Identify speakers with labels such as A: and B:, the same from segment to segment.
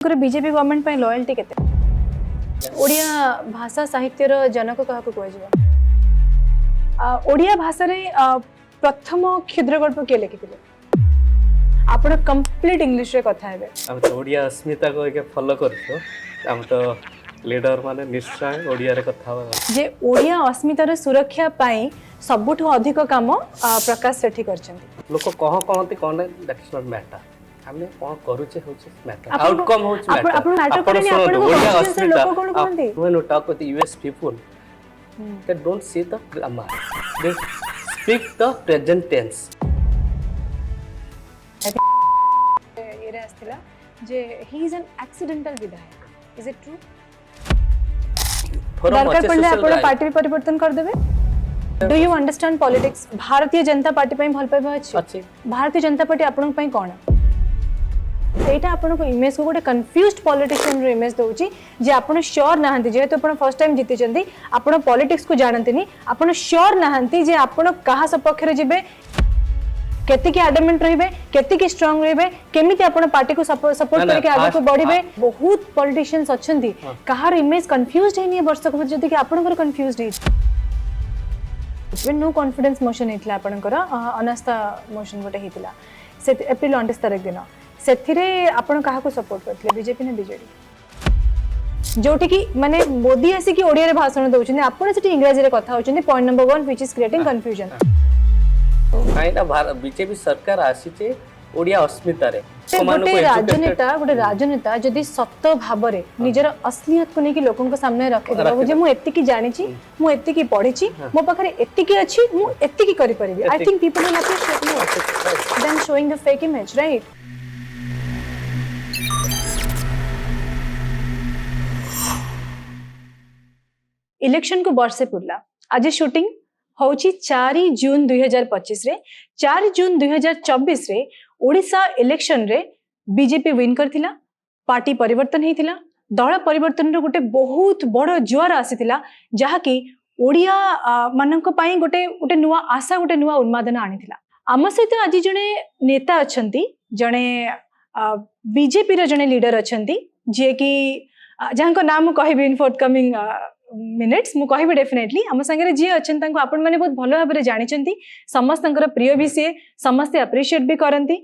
A: BJP government पे loyalty केते ओडिया भाषा साहित्यर जनक कहा को ओडिया भाषा रे प्रथम क्षुद्र गल्प के लिखिथिले आपण कंप्लीट इंग्लिश रे कथा हेबे
B: हम तो ओडिया अस्मिता को एक फॉलो करछो हम तो लीडर माने निश्चय ओडिया रे कथा
A: जे ओडिया अस्मितार सुरक्षा पाई सबुठु अधिक काम प्रकाश सेठी करछन्ती
B: लोक कहती कोन दैट्स नॉट मैटर हमने कोन करूचे होचे मैटर आउटकम होचे मैटर
A: आपण मैटर करनी आपण को
B: ओडिया
A: क्वेश्चन लोक कोन
B: अस्मिता
A: कहंती
B: when you talk with the US people they don't see the grammar they speak the present tense
A: ये रे आस्तिला जे he is an accidental vidhayak is it true दरकार पड़ले आपण पार्टी परिवर्तन कर देबे do you understand politics Bharatiya Janata party पई भल पाइबा अछि भारतीय जनता पार्टी आपण पई कोन एटा आपण को इमेज को गोटे कंफ्यूज्ड पॉलिटिशियन रो इमेज दोउची जे आपण श्योर नाहंती जे तो आपण फर्स्ट टाइम जीति चंदी आपण पॉलिटिक्स को जानंतीनी आपण श्योर नाहंती जे आपण कहा सपक्ष रे जिबे केति के एडमेंट रहिबे केति के स्ट्रांग रहिबे केमिति आपण पार्टी को सपोर्ट करके आगे को बढ़िबे बहुत पॉलिटिशियंस अछंती कहार इमेज कंफ्यूज्ड हेनी वर्ष को जति कि आपण को कंफ्यूज्ड हे when no confidence motion हेतला आपनकर अनास्था मोशन गोटे हेतला से अप्रैल 29 तारिख दिन सेथिरे आपण काहा को सपोर्ट करथले बीजेपी ने बीजेडी जोठी की माने मोदी आसी की ओडिया रे भाषण दउछन आपण सेठी इंग्लिश रे कथा होछन point number 1 which is creating confusion
B: काइना बीजेपी सरकार आसी छे ओडिया अस्मिता रे
A: गोटे राजनेता जदि सत्य भाव रे निजर असलियत को नेकी लोकन को सामने रखे देबो जे मु एत्ति की जानि छी मु एत्ति की पढी छी मो पाखरे एत्ति की अछि मु एत्ति की करि परिबी I think people will appreciate me then showing the fake image right election को वर्षे पुरला आज शूटिंग होची 4 जून 2025 रे 4 जून 2024 रे ओडिशा इलेक्शन रे बीजेपी विन करथिला पार्टी परिवर्तन हेतिला दल परिवर्तन रे गोटे बहुत बड़ ज्वार आसीतिला जहा कि ओडिया मानक पई गोटे गोटे नुवा आशा गोटे नुवा उन्मादन आनिथिला आम सहित आज जने नेता अछंती जने बीजेपी रे जने लीडर अछंती जे कि जहां नाम कहबी इन फोर्टकमिंग मिनिट्स मु कहबी डेफिनेटली आम संगे जी अछन तांको आपण माने बहुत भलो भाबरे जानिचंती समस्तंकर प्रिय भी से समस्त अप्रिशिएट भी करंती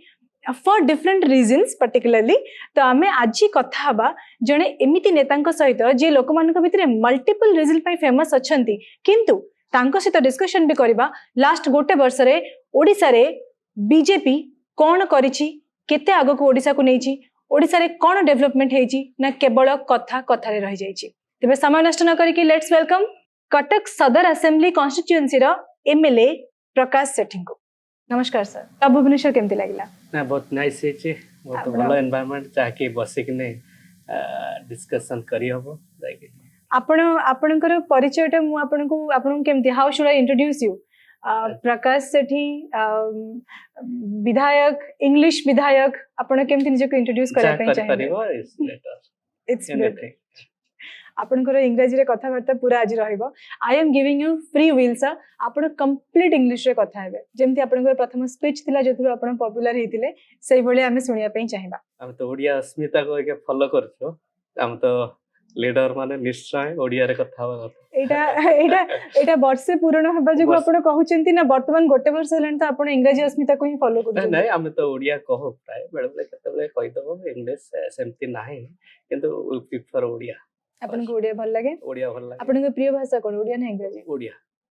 A: फॉर डिफरेंट रीजंस पर्टिकुलरली तो आमे आज कथा हबा जणे एमिति नेतांक सहित जे लोक मानक भितरे मल्टीपल रीजन पई फेमस अछंती किंतु तांको सहित डिस्कशन भी करबा लास्ट गोटे वर्ष रे ओडिसा रे बीजेपी कोन करिछि केते आगो को ओडिसा को नैछि ओडिसा रे कोन डेवलपमेंट हेछि ना केवल कथा कथा रे रहि जाइछि तेबे समय नष्ट न करिकि लेट्स वेलकम कटक सदर असेंबली कॉन्स्टिट्यूएंसी रो एमएलए प्रकाश सेठी को नमस्कार सर अब भुवनेश्वर केमति लागिला
B: ना बहुत नाइस है बहुत भलो एनवायरनमेंट चाहे बसी कि डिस्कशन करी हबो जाके
A: आपनकर परिचयटा मु आपन केमति how should I introduce you Prakash Sethi विधायक इंग्लिश विधायक आपण केमति निजे को इंट्रोड्यूस करै पई चाहिए इट्स बेटर आपनकर इंग्रजी रे कथा वार्ता पूरा आज रहइबो I am giving you free will sir आपण कंप्लीट इंग्लिश रे कथा हेबे जेमति आपनकर प्रथम स्पीच थिला जेथुर आपण पॉपुलर हेतिले सेही भले हमें सुनिया पई चाहिबा
B: हम तो ओडिया अस्मिता को एक फॉलो करछो हम तो लीडर माने निश्चय ओडिया रे कथा
A: एटा वर्षे पूर्ण हबा जे आपण कहउचंती ना वर्तमान गोटे वर्ष हलन त आपण इंग्रजी अस्मिता को ही फॉलो करू
B: नहीं हम तो ओडिया कहो प्राय बेले बेले केतबे कहि दबो इंग्लिश सेमति नाही किंतु वी प्रिफर ओडिया
A: आपन को ओडिया भल लागे आपन को प्रिय भाषा कोन ओडिया ना इंग्रजी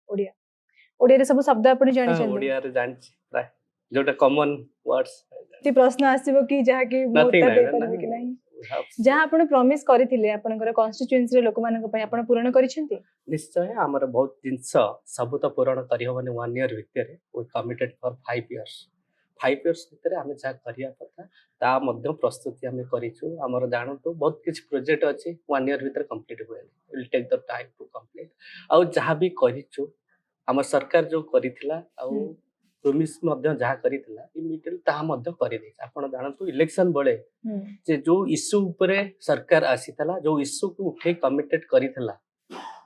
A: ओडिया रे सब शब्द आपन जानि छन
B: ओडिया रे जानि प्राय जोटा कॉमन वर्ड्स
A: ती प्रश्न आसीबो कि जहा कि उत्तर दे परबे कि नहीं जहा आपन प्रॉमिस करिथिले आपनकर कॉन्स्टिट्यूएंसी रे लोक मानक पय आपन पूर्ण करिसेंती
B: निश्चय हमर बहुत जिंस सब तो पूर्ण करी होबने 1 ईयर भितरे we committed for 5 years 5 years भितरे हमें जा करिया पता ता मध्य प्रस्तुति हमें करिछु हमर जानतो बहुत किछ प्रोजेक्ट अछि 1 ईयर भितर कंप्लीट होय will take the time to complete आ जहा भी करिछु हमर सरकार जो करिथिला आ प्रोमिस मध्य जहा करिथिला इमीडिएटली ता मध्य करि दे आपण जानतो इलेक्शन बळे जे जो इश्यू ऊपरे सरकार आसीतला जो इश्यू को उठे कमिटेड करिथिला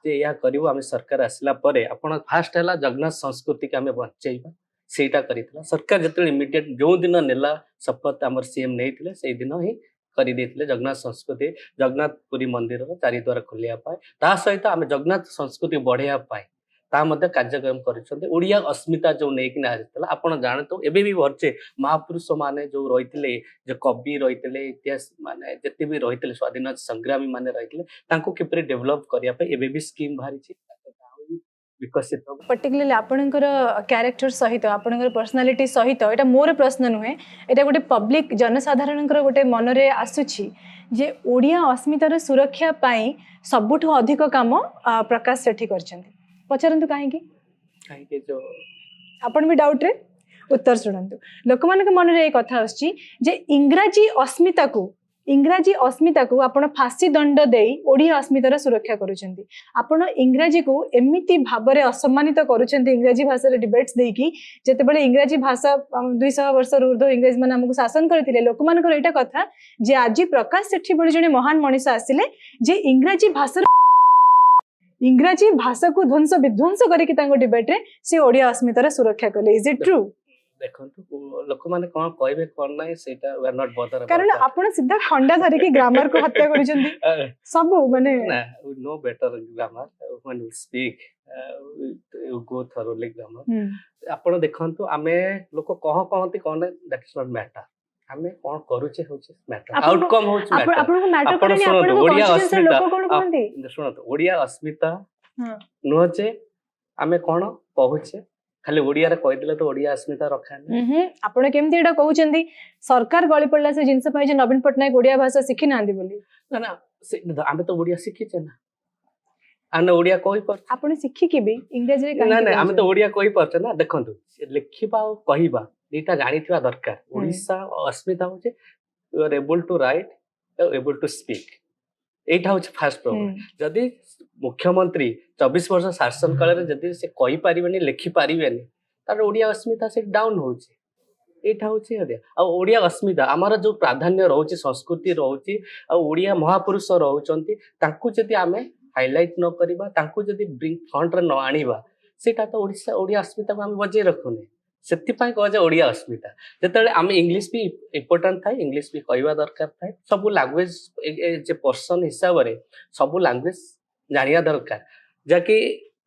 B: जे या करिवो हमें सरकार आसिला परे आपण फास्ट हला जगन्नाथ संस्कृति के हमें बचैबा सेटा करितला सरकार जते इमीडिएट जो दिन नेला शपथ हमर सीएम नैथिले से दिन ही କରି ଦେଇଥିଲେ ଜଗନ୍ନାଥ ସଂସ୍କୃତି ଜଗନ୍ନାଥ ପୁରୀ ମନ୍ଦିରର ଚାରିଦ୍ୱାର ଖୋଲିବା ପାଇଁ ତା ସହିତ ଆମେ ଜଗନ୍ନାଥ ସଂସ୍କୃତି ବଢେଇବା ପାଇଁ ତା ମଧ୍ୟ କାର୍ଯ୍ୟକ୍ରମ କରିଛନ୍ତି ଓଡ଼ିଆ ଅସ୍ମିତା ଯୋଉ ନେଇକି ଆସିଥିଲା ଆପଣ ଜାଣନ୍ତୁ ଏବେ ବି ଭରଛେ ମହାପୁରୁଷ ମାନେ ଯୋଉ ରହିଥିଲେ ଯେ କବି ରହିଥିଲେ ଇତିହାସ ମାନେ ଯେତେ ବି ରହିଥିଲେ ସ୍ୱାଧୀନତା ସଂଗ୍ରାମୀ ମାନେ ରହିଥିଲେ ତାଙ୍କୁ କିପରି ଡେଭଲପ କରିବା ପାଇଁ ଏବେ ବି ସ୍କିମ୍ ବାହାରିଛି ବିକଶିତ ହବ।
A: पर्टिकुलरली आपणकर क्यारेक्टर सहित आपणकर पर्सनालीटी सहित एटा मोर प्रश्न नुहे एटा गोटे पब्लिक जनसाधारण गोटे मन रे आसुछि जे ओडिया अस्मितार सुरक्षा पाई सबुठु अधिक काम प्रकाश सेठी करछन्ती पचारंतु काहे की
B: काहे जो
A: आपण भी डाउट रे उत्तर शुणंतु लोक मान के मन रे एक कथा आछि जे इंग्राजी अस्मिता को आपण फांसी दंड देई ओडिया अस्मितार सुरक्षा करूछन्ती आपण इंग्राजी को एमिति भाबरे असम्मानित करूछन्ती इंग्राजी भाषा रे डिबेट्स देकी जेते बेले इंग्राजी भाषा 200 वर्ष ऊर्ध्व इंग्रेज माने हमकु शासन करथिले लोक मानकर एटा कथा जे आजि प्रकाश सेठी बळी जने महान मनीष आसिले जे इंग्राजी भाषा को ध्वंस विध्वंस करके तांको डिबेट रे से ओडिया अस्मितार सुरक्षा कले इज इट ट्रू
B: देखंतु लोक माने कोन कहबे कोन नै सेटा वी आर नॉट बदर
A: कारण आपण सीधा खंडा धरि के ग्रामर को हत्या करिसंती सब माने
B: ना we know better grammar when we speak you go thoroughly grammar आपण देखंतु आमे लोक कहंती कोन दैट इज नॉट मैटर आमे कोन करूचे होचे मैटर आउटकम होचे मैटर
A: आपण को मैटर करनी आपण को
B: ओडिया
A: कॉन्स्टिट्यूशन
B: अस्मिता
A: लोक कोन कहंती
B: सुनत ओडिया अस्मिता नुहचे आमे कोन कहूचे खाली ओडिया रे कहि दिले तो ओडिया अस्मिता रखानी
A: आपण केमती एटा कहउचंदी सरकार गळी पडला से जिंस पाइ जे नवीन पटनायक ओडिया भाषा सिखि नांदी बोली
B: ना ना आमे तो ओडिया सिखिचे ना आने ओडिया कहि पर
A: आपण सिखि के भी इंग्लिश रे
B: ना ना आमे तो ओडिया कहि परछ ना देखंतु लिखिबा और कहिबा एटा जानिथिबा दरकार ओडिसा अस्मिता होचे you are able to write able to speak एटा होचे फास्ट प्रॉब्लम जदी मुख्यमंत्री 24 वर्ष शासन काल रे जदी से कहि परिबेनी लिखि परिबेनी तार ओडिया अस्मिता से डाउन होचे एटा होचे ओडिया आ ओडिया अस्मिता हमारा जो प्राधान्य रहउची संस्कृति रहउची आ ओडिया महापुरुष रहउचंती तांकु जदी आमे हाइलाइट न करिबा तांकु जदी ब्रिंग फ्रंट रे न आनिबा सेटा तो ओडिसा ओडिया अस्मिता को हम बजे रखुने सेतिपाई कह जे ओडिया अस्मिता जेतेले आमे इंग्लिश भी इम्पोर्टेंट थाई इंग्लिश भी कहवा दरकार थाई सब लैंग्वेज जे पर्सन हिसाब रे सब लैंग्वेज जानिया दरकार जाकि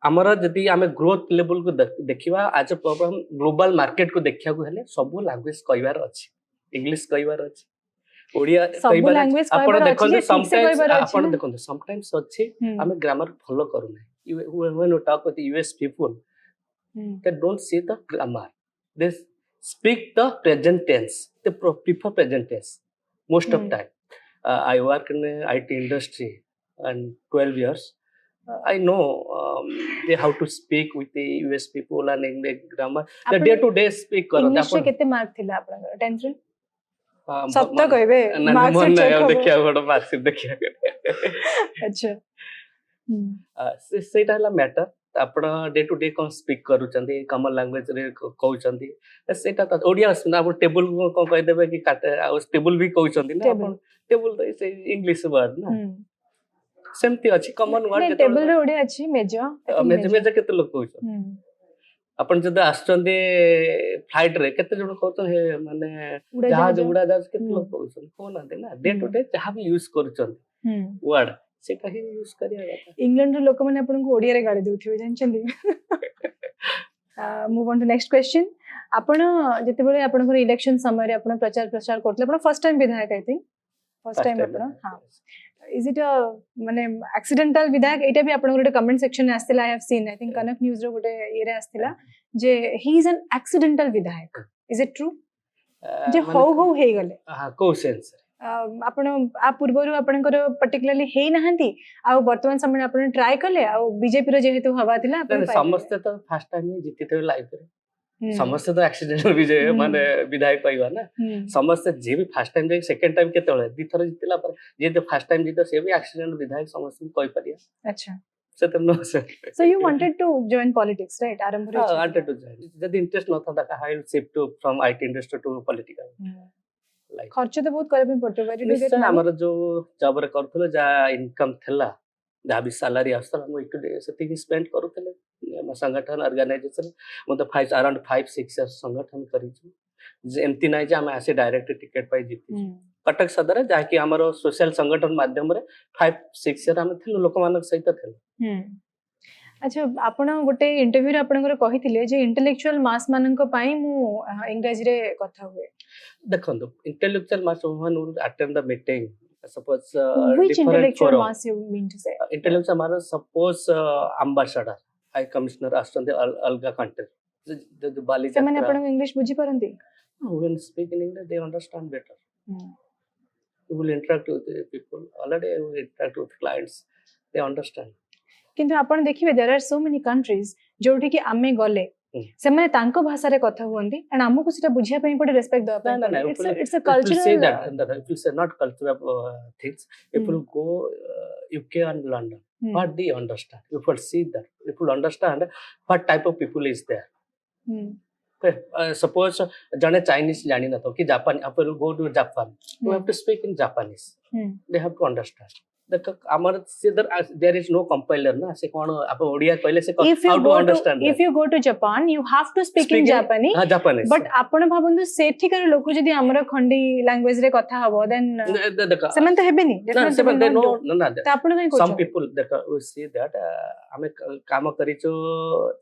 B: हमर जदी आमे ग्रोथ लेवल को देखिबा आज ए प्रॉब्लम ग्लोबल मार्केट को देखिया को हेले सब लैंग्वेज कहवार अछि इंग्लिश कहवार अछि ओडिया कहवार अछि आपण देखंतु समटाइम्स आपण देखंतु समटाइम्स अछि आमे ग्रामर फॉलो करू नै when you talk with US people they don't see the grammar they speak the present tense they prefer present tense most of time I work in the IT industry and 12 years I know they how to speak with the US people and English grammar the day to day speak करो
A: English रे केते mark थिला आपण 10th रे सब तो कहबे marks
B: मन
A: चेक हो
B: देखिया बड़ मार्क्स देखिया
A: अच्छा
B: सेटा हला मैटर आपण डे टू डे कोन स्पीक करूचंदी कॉमन लैंग्वेज रे कहउचंदी सेटा त ओडिया असना आपण टेबल को कह देबे कि काटे टेबल भी कहउचंदी ना आपण टेबल तो से इंग्लिश वर्ड ना सेमती अछि कॉमन वर्ड जे
A: टेबल रे ओडिया अछि मेजर
B: केते लोग कहउचंदी आपण जद आछचंदी फ्लाइट रे केते जण कहउचन हे माने जहाज उड़ा जहाज केते लोग कहउचन कोना दे ना डे टू डे जहां भी यूज करूचंदी वर्ड सेटा ही यूज करिया गता
A: इंग्लैंड रे लोक माने आपन को ओडिया रे गाली देउथिबे जानचंदी move on to next question आपण जते बेले आपन को इलेक्शन समय रे आपन प्रचार करथले आपन फर्स्ट टाइम विधायक आई थिंक फर्स्ट टाइम आपन हां इज इट अ माने एक्सीडेंटल विधायक एटा भी आपन गोटे कमेंट सेक्शन में आस्तिला I have seen I think Kanak news रे गोटे ये रे आस्तिला जे he is an accidental vidhayak is it true जे हो हे गले
B: हां को सेंस
A: आपण आ पूर्वरु आपनकर पर्टिकुलरली हे नहंती आ वर्तमान समय आपण ट्राई करले आ बीजेपी रो जेहेतु हवा थिला आपण
B: समस्त तो फर्स्ट टाइम ही जीतिते लाइफ रे समस्त तो एक्सीडेंटल विजय माने विधायक कहवा ना समस्त जे भी फर्स्ट टाइम जे सेकंड टाइम केते होले दी थर जीतिला पर जे तो फर्स्ट टाइम जीतो से भी एक्सीडेंटल विधायक समस्त कहि परिया
A: अच्छा
B: से तो no
A: so you wanted to join politics right आरंभ रे
B: वांटेड टू जॉइन जदी इंटरेस्ट न था का हाई shift to from IT industry to political
A: खर्च तो बहुत करे पड़तो वेरी डू गेट
B: हमर जो जॉब रे करथले जा इनकम थला जा भी सैलरी आस्तल हम इटू डे सेति स्पेंड करूथले संगठन ऑर्गेनाइजेशन मतलब 5 अराउंड 5-6 इयर्स संगठन करी छु एमती ना जे आम आसी डायरेक्ट टिकेट पाई जीती कटक सदर जहाँकि आम सोशल संगठन माध्यम 5-6 इयर आम थी लोक मान सहित थे।
A: अच्छा आपण गोटे इंटरव्यू आपनकर कहिथिले जे इंटेलेक्चुअल मास माननक पई मु इंग्रजी रे कथा हुए
B: देखो intellectual mass one will attend the meeting suppose
A: which
B: different
A: intellectual
B: forum
A: mass you mean to say
B: intellectual mass suppose ambassador high commissioner आछन अलगा कंट्री जो बाली
A: से माने आपण इंग्लिश बुझी परंती
B: when speak in English they understand better. You will interact with the people already, you will interact with clients, they understand.
A: किंतु आपण देखिबे there are so many countries जोठी कि आमे गले से माने तांको भाषा रे कथा हुंदी एंड हमको सेटा बुझिया पई पड़े रेस्पेक्ट दवा पई
B: No,
A: it's a
B: if you say
A: cultural
B: that if you say not cultural things, if you go UK and London, what they understand, if you see that, if you understand what type of people is there. Okay, suppose jane Chinese jani na to ki Japan, if you go to Japan, you have to speak in Japanese. They have to understand. Amar there is no compiler na se kon आप ओडिया कहले से how to understand
A: if you go to Japan you have to speak in Japanese
B: Japanese
A: but आपण भाबंदु सेठिकर लोक जदी हमर खंडी language रे कथा हबो देन सेमन तो हेबेनी
B: definitely no
A: त आपण कहीं
B: some people we see that हमें काम करी जो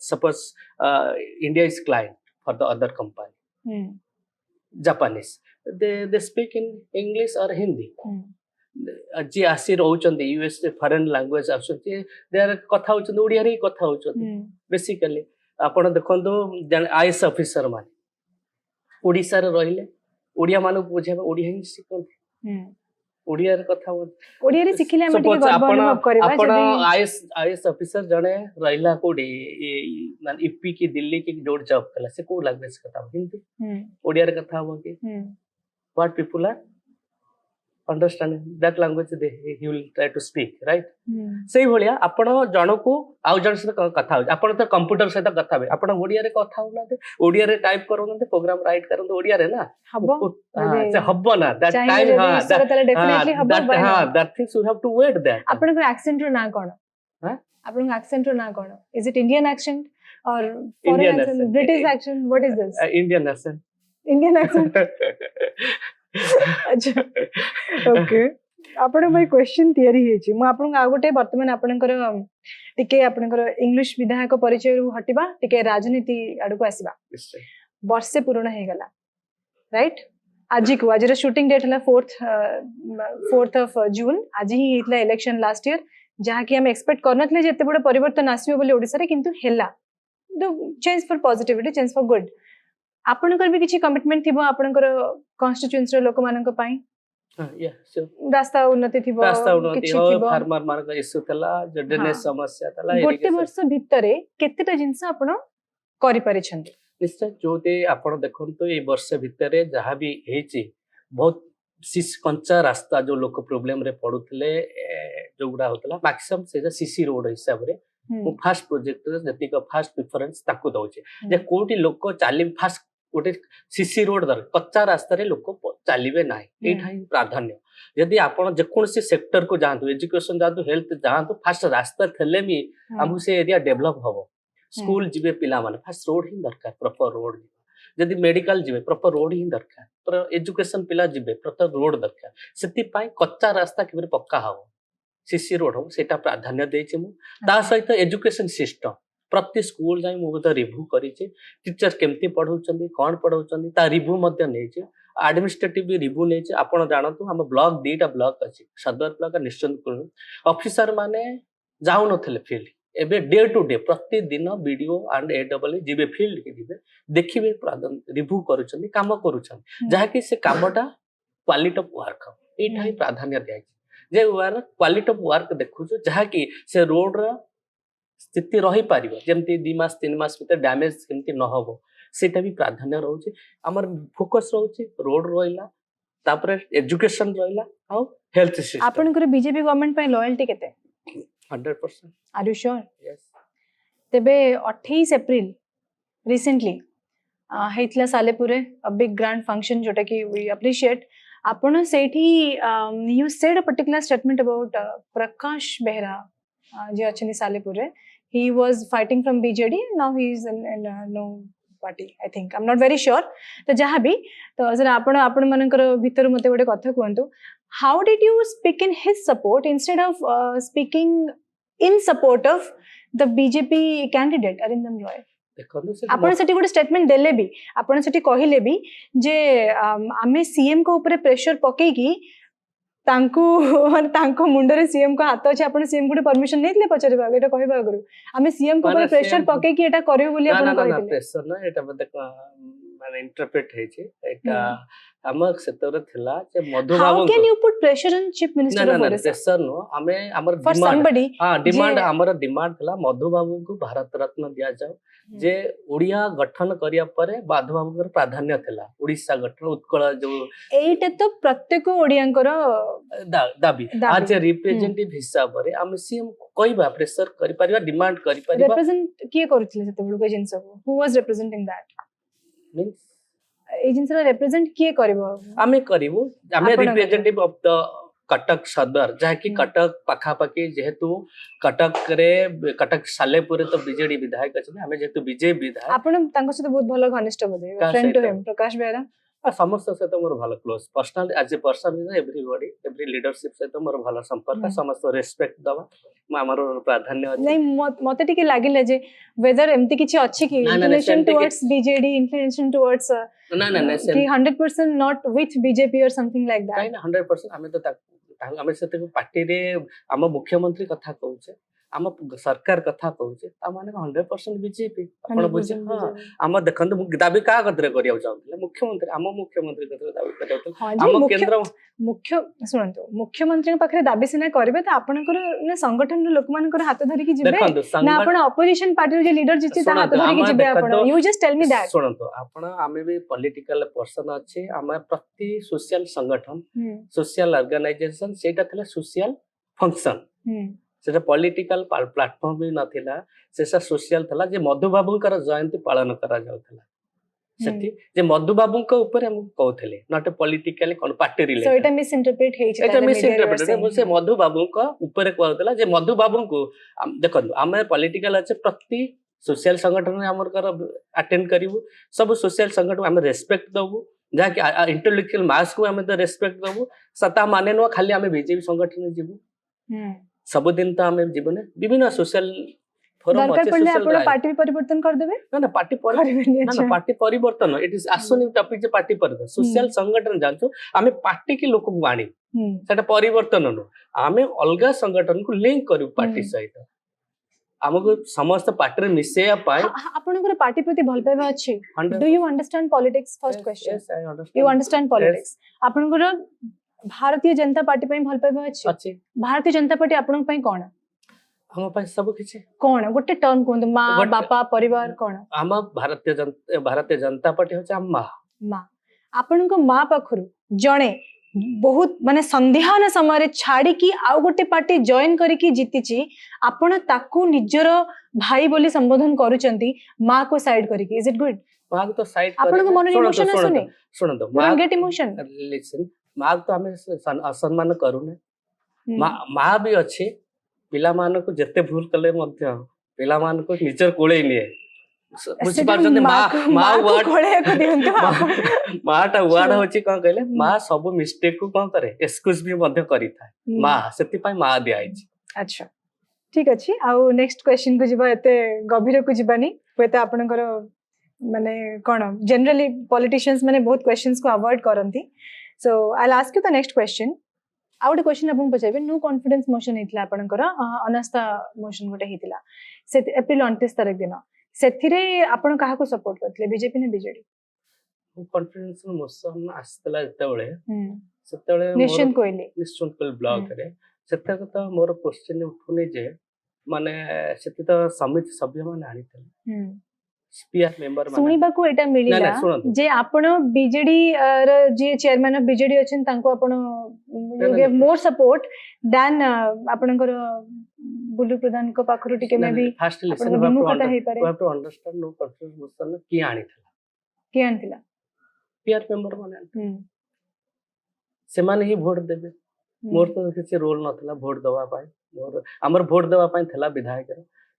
B: suppose India is client for the other company Japanese they speak in English or Hindi जी आसी रोचंदी यूएस फॉरेन लैंग्वेज आछंती देयर कथा होचंदी ओडिया रे कथा होचंदी बेसिकली आपण देखंदो आईएएस ऑफिसर मान ओडिसा रे रहिले ओडिया मानु बुझेबा ओडिया ही सिखंती ओडिया रे कथा हो
A: ओडिया रे सिखिले हम टिके गर्व अनुभव करबा
B: आपण आईएएस ऑफिसर जने रहिला कोडी मान यूपी की दिल्ली की जोड़ जॉब कला से को लैंग्वेज कथा हिंदी ओडिया रे कथा हो कि what people are understanding that language he will try to speak right sei bhaliya आपण जण को आउ जण से कथा हो आपण तो कंप्यूटर से कथा हो आपण ओडिया रे कथा होना दे ओडिया रे टाइप करो ना प्रोग्राम राइट करो तो ओडिया रे ना
A: हबो
B: से हबो ना दैट टाइम हां
A: डेफिनेटली हबो
B: हां that things you have to wait that
A: आपण को एक्सेंट रो ना कोन हां आपण को एक्सेंट रो ना कोन इज इट इंडियन एक्सेंट और foreign accent British accent what is this Indian accent अच्छा ओके आपण भाई क्वेश्चन तयारी हेची म आपण आ गोटे वर्तमान आपनकर टिके आपनकर इंग्लिश विधायक परिचय रु हटिबा टिके राजनीति आडको आसीबा वर्ष पूर्ण हे गला राइट आज को आज शूटिंग डेट हला 4th ऑफ जून आज ही हितला इलेक्शन लास्ट ईयर जहा कि हम एक्सपेक्ट करनथले जेते बड परिवर्तन आसीबो बोली ओडिसा रे किंतु हेला the change for positivity change for good आपनकर भी किछि कमिटमेंट थिबो आपनकर कॉन्स्टिट्यूएंसी रे लोक मानक पई रास्ता उन्नति थिबो किछि थिबो
B: फार्मर मार्ग इश्यू थला जे ड्रेनेज समस्या थला
A: गोटे वर्ष भितरे केतेटा जिंस आपण करि पारि छथि
B: निश्चय जोते आपण देखंतो ए वर्ष भितरे जहा भी हेची बहुत कंचा रास्ता जो लोक प्रॉब्लम रे पडुथले जो गुडा होतला मैक्सिमम से सीसी रोड हिसाब रे मु फर्स्ट प्रोजेक्ट रे जतिक फर्स्ट प्रेफरेंस ताकू दउचे जे कोटी लोक चाली फर्स्ट गोटे सीसी रोड दर कच्चा रास्ता रे लोक चलिबे नाही एठा ही प्राधान्य यदि आपण जेकोसी सेक्टर को जानतु एजुकेशन जानतु हेल्थ जानतु फर्स्ट रास्ता थले भी हमहु से एरिया डेवलप हबो स्कूल जिबे पिला माने फर्स्ट रोड ही दरकार प्रॉपर रोड यदि मेडिकल जिबे प्रॉपर रोड ही दरकार पर एजुकेशन पिला जिबे प्रॉपर रोड दरकार सेति पई कच्चा रास्ता केबे पक्का हबो सीसी रोड हो सेटा प्राधान्य देछि मु ता सहित एजुकेशन सिस्टम प्रति स्कूल जाई मु तो रिव्यू करिछि टीचर केमती पढौचंदी कोन पढौचंदी ता रिव्यू मध्य नेछि एडमिनिस्ट्रेटिव भी रिव्यू नेछि आपण जानतु हम ब्लॉक दीटा ब्लॉक अछि सदर ब्लॉक निश्चित ऑफिसर माने जाउ नथले फील्ड एबे डे टू डे प्रति दिन वीडियो एंड एडबल जिबे फील्ड के जिबे देखिबे रिव्यू करूचंदी काम करूचंदी जहा कि से कामटा क्वालिटी ऑफ वर्क एठा ही प्राधान्य दिया जे क्वालिटी ऑफ वर्क देखु जहा कि से रोड रा स्थिति रही पारिबो जेमती 2 मास 3 मास भीतर डैमेज केमती न होबो सेटा भी प्राधान्य रहउची हमर फोकस रहउची रोड रहिला तापर एजुकेशन रहिला आ हेल्थ सिस्टम
A: आपन करे बीजेपी गवर्नमेंट पे लॉयल्टी केते
B: 100%
A: आर यू श्योर
B: यस
A: तबे 28 अप्रैल रिसेंटली हेतला सालेपुरे अ बिग ग्रैंड फंक्शन जोटा कि वी अप्रिशिएट आपन Sethi you said a particular statement about Prakash Behera जे अछनी सालेपुरे he was fighting from BJD now he is in no party I think I'm not very sure तो जहाँ भी तो सर आपण मानकर भीतर मते गोटे कथा कहंतु how did you speak in his support instead of speaking in support of the BJP candidate Arindam Roy
B: देखो से
A: आपण सेठी गोटे स्टेटमेंट देले भी आपण सेठी कहिले भी जे आमे सीएम को ऊपर प्रेशर पकई की तांकू माने तांको मुंडरे सीएम को हाथ अछि आपण सीएम को परमिशन नेतले पचरबा एटा कहबा आगरु आमे सीएम को ऊपर प्रेशर पकई की एटा करियो बोली आपण कहितले
B: प्रेशर ना एटा बते माने इंटरप्रेट है छे एटा हमर सेतरे थिला जे Madhu Babu
A: how can you put pressure on chief minister of Odisha
B: pressure no हमें हमर
A: फॉर समबडी
B: हां डिमांड हमर डिमांड थिला मधु बाबू को भारत रत्न दिया जाओ जे ओडिया गठन करिया परे मधु बाबू को प्राधान्य थिला ओडिशा गठन उत्कल जो
A: एटा तो प्रत्येक ओडियांकर
B: दाबी आज रिप्रेजेंटेटिव हिसाब रे हम सीएम कहबा प्रेशर करि परिबा डिमांड करि परिबा
A: रिप्रेजेंट किए करथिले सेते बडू के जिंस who was representing that
B: means
A: a जिंस रिप्रेजेंट किए करबो
B: आमे करिवो आमे रिप्रेजेंटेटिव ऑफ द कटक सदर जहा कि कटक पाखापाखि जेहेतु कटक सालेपुर तो बीजेडी विधायक अछि हमें जेहेतु बीजेपी विधायक
A: आपण तांको से बहुत भलो घनिष्ठ बोधे फ्रेंड टू हिम प्रकाश बेरा
B: समस्त सहित मोर भलो close personal as a person everybody every leadership सहित मोर भलो संपर्क समस्त रेस्पेक्ट दवा हमर प्राधान्य अछि
A: नहीं मते टिके लागिले जे वेदर एमती किछि अछि कि inclination towards BJD inclination towards
B: ना ना ना
A: कि 100% नॉट विथ बीजेपी और समथिंग लाइक दैट
B: 100% हमें तो हमें से पार्टी रे हम मुख्यमंत्री कथा कहूचे हम सरकार कथा कहूचे ता माने 100% बीजेपी आपण बुझे हां हम देखंत दाबी का कतरे करिया चाहले मुख्यमंत्री हम मुख्यमंत्री कतरे दाबी करिया हम केंद्र
A: मुख्य सुनंतो मुख्यमंत्री पाखरे दाबी सिना करबे त आपनकर ने संगठन रो लोक मानकर हाथ धरि कि जिबे ना आपण अपोजिशन पार्टी जे लीडर जिति ता हाथ धरि कि जिबे आपण you just tell me that
B: सुनंतो आपण हमें भी पॉलिटिकल पर्सन अछि हम प्रति सोशल संगठन सोशल ऑर्गेनाइजेशन सेटा थला सोशल फंक्शन सेटा पॉलिटिकल प्लेटफॉर्म भी नथिला सेसा सोशल थला जे मधु बाबूंकर जयंती पालन करा जाउथला सेठी जे मधु बाबूंक ऊपर हम कहथले नॉट पॉलिटिकली कोन पार्टी रिलेटेड
A: सो एटा मिस इंटरप्रेट हे छै
B: एटा मिस इंटरप्रेट से मधु बाबूंक ऊपर कहथला जे मधु बाबूंको देखो हम पॉलिटिकल अछि प्रति सोशल संगठन हमर कर अटेंड करिवु सब सोशल संगठन हम रेस्पेक्ट दबु जहा कि इंटेलेक्चुअल मास को हम तो रेस्पेक्ट दबु सता माने न खाली हम बीजेपी संगठन जीवु सब दिन तो हमें जीवन विभिन्न सोशल फोरम
A: दरकार पड़ले आपण पार्टी परिवर्तन कर देबे
B: ना ना पार्टी ना पार्टी परिवर्तन इट इज आसोनी टॉपिक जे पार्टी परिवर्तन सोशल संगठन जानतो हमें पार्टी के लोक वाणी सेटा परिवर्तन न हमें अलगा संगठन को लिंक करू पार्टी सहित हमको समस्त पार्टी रे मिसेया पाए
A: आपनकर पार्टी प्रति भल पाइबा अछि do you understand politics first question
B: yes I understand
A: you understand politics आपनकर भारतीय जनता पार्टी पई भल पाइबा अछि भारतीय जनता पार्टी आपन पई कोन
B: हम पई सब किछि
A: कोन गोटे टर्म कोन मां बापा परिवार कोन
B: हम भारतीय जनता पार्टी होछ हम मां
A: आपनको मां पखरु जणे बहुत माने संध्यान समय छाड़ी की आउ गोटे पार्टी जॉइन करिकी जीतिची आपण ताकू निजर भाई बोली संबोधन करूचंती मां को साइड करिकी इज इट गुड
B: मां को साइड
A: आपण को मन इमोशन आसुनी
B: सुन दो
A: मां गेट इमोशन
B: लिसन मां तो हमें असम्मान करूने मां भी अच्छे पिला मान को जत्ते भूल कले मध्य पिला मान को निजर कोळे निये बुझि पारछन मां वर्ड
A: कोळे को दियंतो
B: मां टा वर्ड होची कोन कहले मां सब मिस्टेक को कोन करे एक्सक्यूज भी मध्य करी थाए मां सेति पई मां दे आइछि
A: अच्छा ठीक अछि आ नेक्स्ट क्वेश्चन को जिबा एते गभीर को जिबानी होते आपनकर माने कोन जनरली पॉलिटिशियंस माने बहुत क्वेश्चंस को अवॉइड करंती so I will ask you the next question out question आपन पचाइबे नो कॉन्फिडेंस मोशन हेतला आपनकर अनास्था मोशन गोटे हेतला से अप्रैल 29 तारिख दिन सेथिरे आपण काहा को सपोर्ट करथले बीजेपी ने बीजेडी
B: कॉन्फिडेंस मोशन आस्तला सेतेबेले
A: निश्चिंत कोइले
B: ब्लॉग रे सेते तो मोर क्वेश्चन उठुने जे माने सेति तो समिति सभ्य माने आनिथले स्पीआर मेंबर माने
A: सुनिबा को एटा मिलिला जे आपण बीजेडी र जे चेयरमैन ऑफ बीजेडी अछन तांको आपण you give more support then आपणकर बुल्लू प्रधान को पाखरु टिके में भी
B: first listen we have to understand no confuse मुसन की आनिथला स्पीआर मेंबर माने से माने ही वोट देबे मोर तो किसी रोल नथला वोट दवा पाए मोर हमर वोट दवा पाए थला विधायक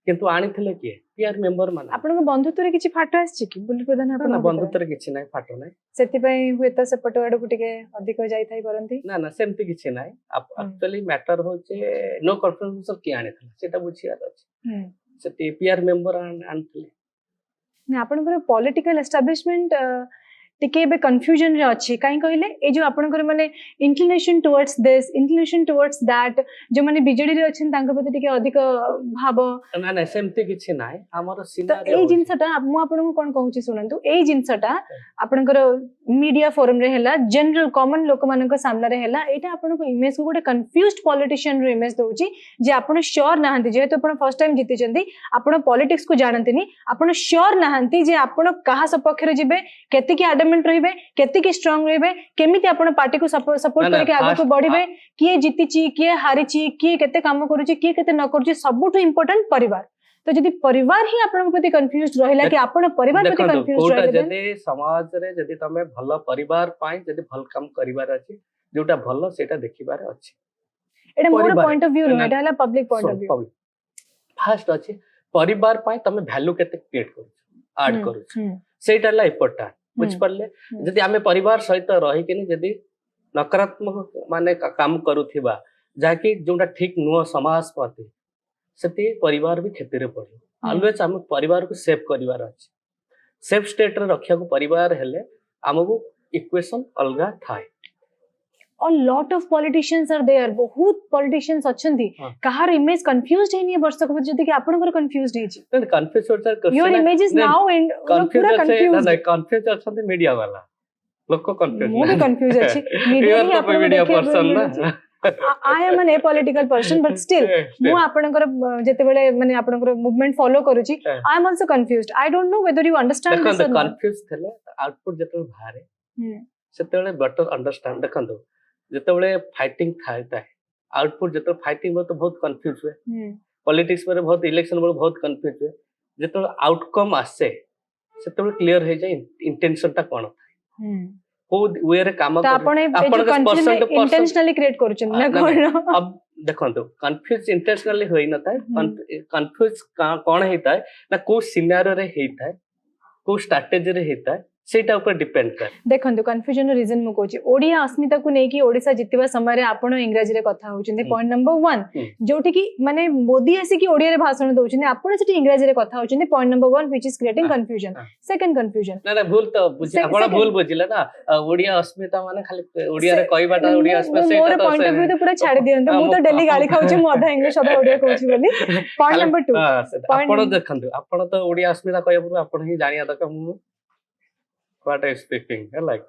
B: किंतु आनिथिले किए पीआर मेंबर माने
A: ଆପଣଙ୍କ ବନ୍ଧୁତ୍ୱରେ କିଛି ଫାଟ ଆସିଛି କି ବୁଲି ପ୍ରଧାନ
B: ना
A: ଆପଣଙ୍କ ଭିତରେ?
B: बंधुत्व किछि नाही फाटो नाही
A: ସେଥିପାଇଁ ହୁଏତ ସେପଟ ଆଡକୁ ଟିକେ ଅଧିକ ଯାଇଥାଇ ପାରନ୍ତି।
B: ना सेमती किछि नाही
A: हम्म।
B: एक्चुअली मैटर होचे नो कन्फर्मेशन कि आनिथिले सेटा बुझियार अछि
A: ହୁଁ।
B: सेटी पीआर मेंबर आनिथिले
A: ନା ଆପଣଙ୍କର ପଲିଟିକାଲ ଏଷ୍ଟାବ୍ଲିଶମେଣ୍ଟ ଟିକେ ଏବେ କନଫ୍ୟୁଜନ ରେ ଅଛି କାହିଁ କହିଲେ ଏ ଯୋଉ ଆପଣଙ୍କର ମାନେ ଇନକ୍ଲିନେସନ ଟୁୱାର୍ଡସ୍ ଦିସ୍ ଇନକ୍ଲିନେସନ ଟୁୱାର୍ଡସ୍ दैट जो माने बीजेडी रे अछन तांकर प्रति ଟିକେ ଅଧିକ ଭାବ
B: ना ना सेमती किछि नाही हमर
A: ତ
B: सिनारियो
A: ଏଇ ଜିନିଷଟା ମୁଁ ଆପଣଙ୍କୁ କଣ କହୁଛି ଶୁଣନ୍ତୁ ଏଇ ଜିନିଷଟା ଆପଣଙ୍କର ମିଡିଆ ଫୋରମ ରେ ହେଲା जनरल कॉमन ଲୋକମାନଙ୍କ ସାମ୍ନାରେ ହେଲା ଏଇଟା ଆପଣଙ୍କୁ ଇମେଜ କୁ ଗୋଟେ କନଫ୍ୟୁଜ୍ଡ ପॉलिटिशियन ର ଇମେଜ ଦଉଛି ଯେ ଆପଣ ଶ୍योर ନାହାନ୍ତି ଯେହେତୁ ଆପଣ ଫର୍स्ट ଟାइम ଜିତିଛନ୍ତି ଆପଣ ପॉलिटिक्स को जानନ୍ତିନି ଆପଣ ଶ୍योर ନାହାନ୍ତି ଯେ ଆପଣ କାହା ସପକ୍ଷରେ ଯିବେ କେତିକି ଆଡମେंट ରହିବେ କେତିକି ଷ୍ଟ୍ରଙ୍ଗ ରହିବେ କେମିତି ଆପଣ ପାର୍ଟି को ସପୋର୍ଟ
B: ନା,
A: କରିକି ଆଗକୁ
B: first-
A: ବଢିବେ କିଏ ଜିତିଛି କିଏ ହାରିଛି କିଏ କେତେ କାମ କରୁଛି କିଏ କେତେ ନ କରୁଛି ସବୁଠୁ ଇମ୍पोର୍ଟାଣ୍ଟ परिवार तो जदि परिवार ही आपन प्रति कंफ्यूज्ड रहिला कि आपण परिवार प्रति
B: देखंतु
A: कंफ्यूज्ड
B: कोटा
A: रहिला
B: जदि समाज रे जदि तमे भल परिवार पाई जदि भल काम करिवार अछि जोटा भल सेटा देखिबार अछि
A: एटा मोर
B: परिवार-
A: पॉइंट ऑफ व्यू
B: ना-
A: नो एटा हला public point of view
B: fast अछि परिवार पाई तमे वैल्यू केते क्रिएट करू ऐड करू सेटा ला इम्पोर्टेंट बुझ पड़ले जदि आमे परिवार सहित रही कि जदि नकारात्मक माने काम करूथिबा जाकि जोटा ठीक नुह समाज प्रति सेति परिवार भी क्षति रे पड़े ऑलवेज हम परिवार को सेव करिवार अछि सेफ स्टेट रे रखिया को परिवार हेले हमको इक्वेशन अलगा थाए
A: और lot of politicians are there बहुत पॉलिटिशियंस अछंती
B: हाँ।
A: कहार इमेज कंफ्यूज्ड है नहीं वर्ष को जदि कि आपनकर कंफ्यूज्ड है छी
B: then confused होता है
A: your image is now in पूरा
B: कंफ्यूज
A: कंफ्यूज्ड
B: कंफ्यूज अछंती मीडिया वाला लोक कंफ्यूज
A: मो भी कंफ्यूज अछि मीडिया ही आपन
B: मीडिया
A: देखिया
B: पर्सन ना
A: I am an a political person but still मु आपनकर जते बेले माने आपनकर मूवमेंट फॉलो करूची I am also confused I don't know whether you understand this
B: देखो
A: और नॉट
B: कंफ्यूज थले आउटपुट जते बाहरे सेते बेटर अंडरस्टैंड देखो जते फाइटिंग थाए आउटपुट जते फाइटिंग में तो बहुत कंफ्यूज हुए पॉलिटिक्स में बहुत इलेक्शन में बहुत कंफ्यूज हुए जते आउटकम आसे सेते क्लियर हो जाए इंटेंशन ता कोन को वे रे काम
A: तो आपण ए जो कंफ्यूजन इंटेंशनली क्रिएट करूछन ना कोन
B: अब देखंतु कंफ्यूज इंटेंशनली होई न थाए कंफ्यूज कोन हेता है ना को सिनेरियो रे हेता है को स्ट्रेटजी रे हेता है सेटा ऊपर डिपेंड कर
A: देखंतु कंफ्यूजन रीजन मु कहूची ओडिया अस्मिता को नेकी ओडिसा जितिबा समय रे आपण इंग्रजी रे कथा होउछन पॉइंट नंबर 1 जोटी की माने मोदी आसी की ओडिया रे भाषण दोउछन आपण सेठी इंग्रजी रे कथा होउछन point number 1 which is creating confusion second confusion
B: ना भूल तो बुझी आपण भूल बुझिला ना ओडिया अस्मिता माने खाली ओडिया रे कहबाटा ओडिया अस्मिता सेटा
A: मोर पॉइंट ऑफ व्यू तो पूरा छाड़ दियंतु मु तो डेली गाली खाउची मु आधा इंग्लिश आधा ओडिया कहूची बोली पॉइंट नंबर 2
B: आपण देखंतु आपण तो ओडिया अस्मिता कहबो आपण ही जानिया दक मु what I speaking like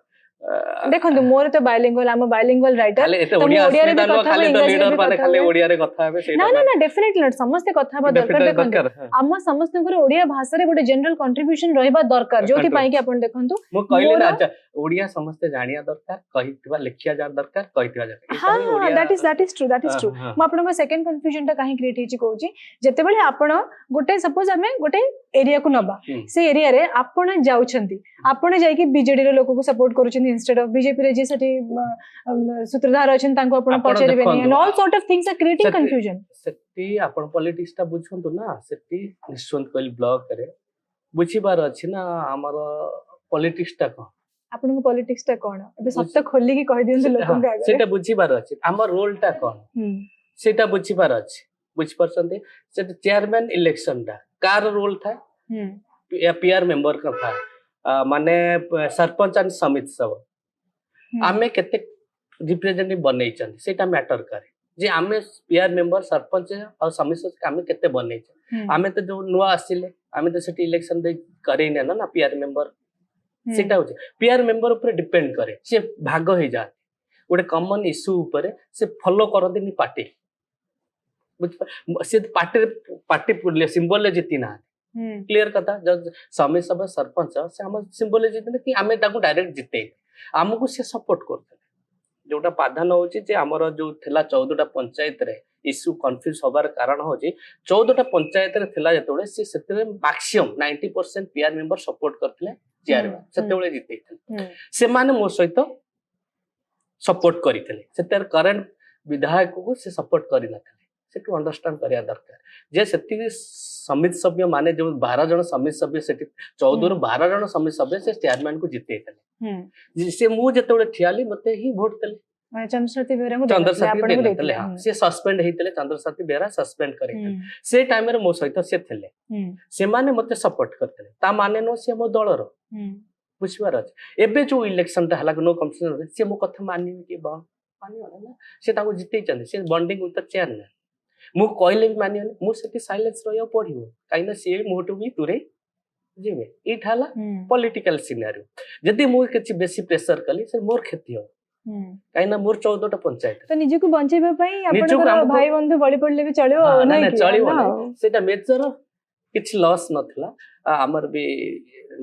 A: देखंतु मोर तो बायलिंगुअल आम बायलिंगुअल राइटर
B: खाली एते ओडिया अस्मिता न खाली तो लीडर माने खाली ओडिया रे कथा हेबे सेटा
A: ना ना ना डेफिनेटली नॉट समस्त कथा बा दरकार देखंतु आम समस्त को ओडिया भाषा रे गोटे जनरल कंट्रीब्यूशन रहबा दरकार जोथि पई कि आपण देखंतु
B: मु कहले ना अच्छा ओडिया समस्त जानिया दरकार कहितबा लिखिया जा दरकार कहितबा जा
A: हां दैट इज ट्रू मु आपण को सेकंड कंफ्यूजन ता काहे क्रिएट हिची कहूची जते बेले आपण गोटे सपोज हमें गोटे एरिया को नबा से एरिया रे आपण जाउछंती आपण जाई कि बीजेडी रे लोक को सपोर्ट करूछंती इंस्टेड ऑफ बीजेपी रे जे सटी सूत्रधार अछन तांको आपण पचारिबे नहीं and all sort of things are creating confusion
B: सेटी आपण पॉलिटिक्स ता बुझंतु ना सेटी निश्चंत कोइल ब्लॉग करे बुझिबार अछि ना हमर पॉलिटिक्स ता को
A: आपण को पॉलिटिक्स ता कोन एबे सत्य खोली की कहि दियंतु लोकन का आगे
B: सेटा बुझिबार अछि हमर रोल ता कोन सेटा बुझिबार अछि बुझ परसंते से चेयरमैन इलेक्शन दा कार रोल था पीआर मेंबर का था माने सरपंच एंड समिति सब आमे केते रिप्रेजेंटेटिव बनै छन सेटा मैटर करे जे आमे पीआर मेंबर सरपंच और समिति आमे केते बनै छ आमे तो जो नुवा आसिले आमे तो सेटी इलेक्शन दे करे ना पीआर मेंबर सेटा हो पीआर मेंबर ऊपर डिपेंड करे से भाग हो जाए गोटे कॉमन इश्यू ऊपर से फॉलो करते नहीं पार्टी से पार्टी सिंबल जीति ना क्लियर कथा जब समय सब सरपंच से हम सिंबल जीतने कि आमे ताको डायरेक्ट जिते आमको से सपोर्ट करते जोटा प्राधान होची जे हमर जो थिला 14टा पंचायत रे इश्यू कंफ्यूज होबार कारण होची 14टा पंचायत रे थिला जतोळे से सेते मैक्सिमम 90% पीआर मेंबर सपोर्ट करथिले चेयरमैन सेतेळे जिते से माने मो सहित सपोर्ट करिथिले सेते करंट विधायक को से सपोर्ट करि नथिले सेठू अंडरस्टैंड करिया दरकार जे सेति समिति सभ्य माने जो 12 जन समिति सभ्य सेठी 14 रु 12 जन समिति सभ्य से चेयरमैन को जिते
A: हम्म
B: से मु जेतेबेले ठियाली मते ही वोट देले
A: ମାନେ ଚନ୍ଦ୍ରଶତୀ ବେହେରାଙ୍କୁ
B: चंद्रसाती
A: ଆପଣଙ୍କୁ
B: देले
A: ଦେଇଥିଲେ
B: हां से सस्पेंड हेतिले चंद्रसाती बेरा सस्पेंड करे से टाइम रे मो सहित से थिले से माने मते सपोर्ट करथिले ता माने नो से मो दलर बुझिबार अछि एबे जो इलेक्शन ता हला नो कंपटीशन से मो कथा मानिबे कि बा मानियो ना से ताको जिते चंदे से बॉन्डिंग विथ द चेयरमैन मु कहले भी मानियो मु सेति साइलेंस रहियो पढिबो काइना से मोटो भी तुरे जेबे ई ठाला पॉलिटिकल सिनेरियो जदी मु किछि बेसी प्रेशर कली से मोर क्षति हो काइना मोर 14 टा पंचायत
A: ତ ନିଜକୁ ବଞ୍ଚେଇବା ପାଇଁ ଆପଣଙ୍କର ଭାଇ ବନ୍ଧୁ ବଳି ପଡିଲେ ବି ଚଳିବ
B: ନାଇଁ ଚଳିବ सेटा मेजर किछि लॉस नथिला हमर भी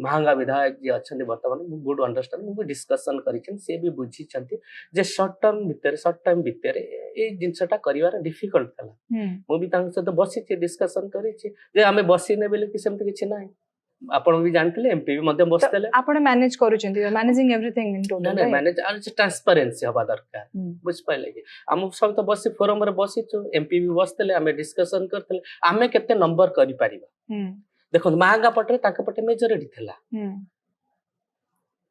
B: महंगा विधायक जी अछंती वर्तमान गुड अंडरस्टैंड मु डिस्कशन करिछन से भी बुझी छंती जे शॉर्ट टाइम भीतर ए जिंसटा करिवार डिफिकल्ट थला मु भी तांग से तो बसी छी डिस्कशन करी छी जे हमें बसी ने बेले कि सेमति किछि नाही आपण भी जानथिले एमपी भी मध्य बसतेले
A: आपण मैनेज करूछंती मैनेजिंग एवरीथिंग इन टोटल
B: नहीं मैनेज और ट्रांसपेरेंसी हबा दरकार बुझ पाइले कि हम सब तो बसी फोरम रे बसी छु एमपी भी बसतेले हमें डिस्कशन करतेले हमें केते नंबर करि परिबा देखो महंगा पटरे ताके पटे मेजॉरिटी थला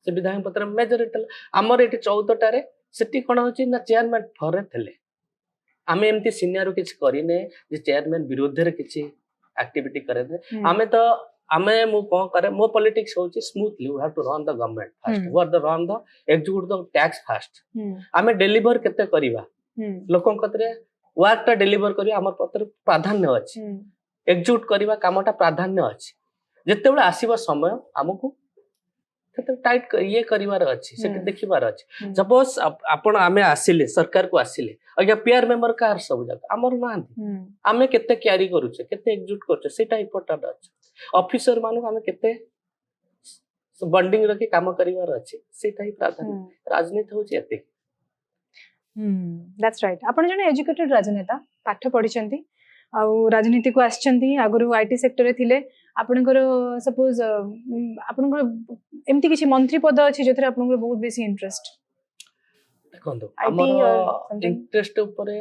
B: से विधायक पत्र मेजॉरिटी थला हमर एटी 14 टारे सेटी कोन होची ना चेयरमैन फरे थले हमें एमती सीनियर किछ करिने जे चेयरमैन विरुद्ध रे किछ एक्टिविटी करे हमें तो हमें मु कोन करे मो पॉलिटिक्स होची smoothly we have to run the government first we are the run the execute the tax first हमें डिलीवर केते करिवा लोकन कतरे वर्क टा डिलीवर करिवा हमर पत्र प्राधान्य अछि एग्जीक्यूट करिवा कामटा प्राधान्य अछि जेतेबेले आसीबो समय हमकु केते टाइट ये करिवार अछि सेते देखिबार अछि सपोज आपण हमें आसिले सरकार को आसिले अग्या पीआर मेंबर कार सब जगह हमर नांती हमें केते क्यारी करूचे केते एग्जीक्यूट करचे सेटा इंपोर्टेंट अछि ऑफिसर मानु हमें केते बॉन्डिंग रखि काम करिवार अछि सेटा ही प्राधान्य राजनीति होची एते
A: दैट्स राइट आपण जने एजुकेटेड राजनेता पाठ पढिचंती आ राजनीति को आछंती आगरु आईटी सेक्टर रे थिले आपनकर सपोज आपनकर एमती किछि मंत्री पद अछि जेथरे आपनकर बहुत बेसी इंटरेस्ट
B: देखंतो हमर इंटरेस्ट ऊपर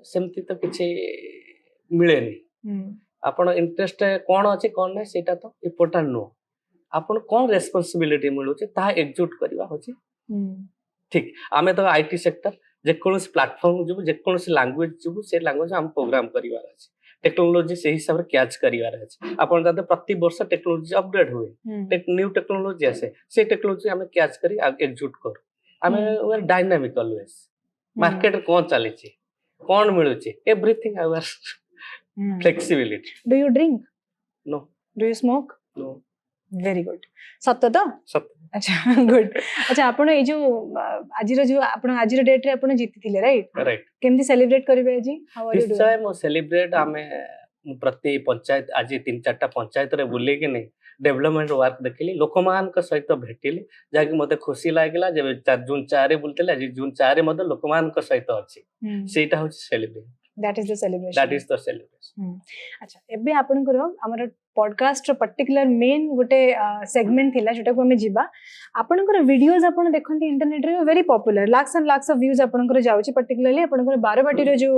B: सेमती तो किछि मिलेनी आपण इंटरेस्ट कोन अछि कोन नै सेटा तो इंपोर्टेंट नो आपण कोन रेस्पोंसिबिलिटी मिलु छै ता एग्जीक्यूट करबा होछि ठीक आमे तो IT sector J conus platform जो जे कोनस लैंग्वेज जो से लैंग्वेज हम प्रोग्राम करिवार अछि टेक्नोलॉजी से हिसाब रे कैच करिवार अछि आपण जाते प्रति वर्ष टेक्नोलॉजी अपग्रेड होए न्यू टेक्नोलॉजी आसे से टेक्नोलॉजी हम कैच करी एग्जीक्यूट कर हमें we are dynamic always market कोन चले छी कोन मिलु छी everything our flexibility
A: do you drink
B: no
A: do you smoke
B: no
A: very good सत्य तो
B: सत्य
A: अच्छा गुड अच्छा आपण ए जो आजिर जो आपण आजिर डेट रे आपण जीतिथिले राइट
B: राइट
A: केमती सेलिब्रेट करबे आजी हाउ आर यू
B: निश्चय मो सेलिब्रेट हमें प्रति पंचायत आज 3-4टा पंचायत रे बुले के नहीं डेवलपमेंट वर्क देखिली लोकमान के सहित भेटिली जाकि मते खुशी लागला जब जून 4 रे बुलतेले आज जून 4 रे मते लोकमान के सहित अछि सेटा होछि celebrate
A: that is the celebration अच्छा एबे आपण करो हमर पॉडकास्ट रो पर्टिकुलर मेन गोटे सेगमेंट थिला जोटा को हमें जिबा आपण कर वीडियोस आपण देखंती इंटरनेट रे very popular lakhs and lakhs of views आपण कर जाउची पर्टिकुलरली आपण कर 12 बाटी रो जो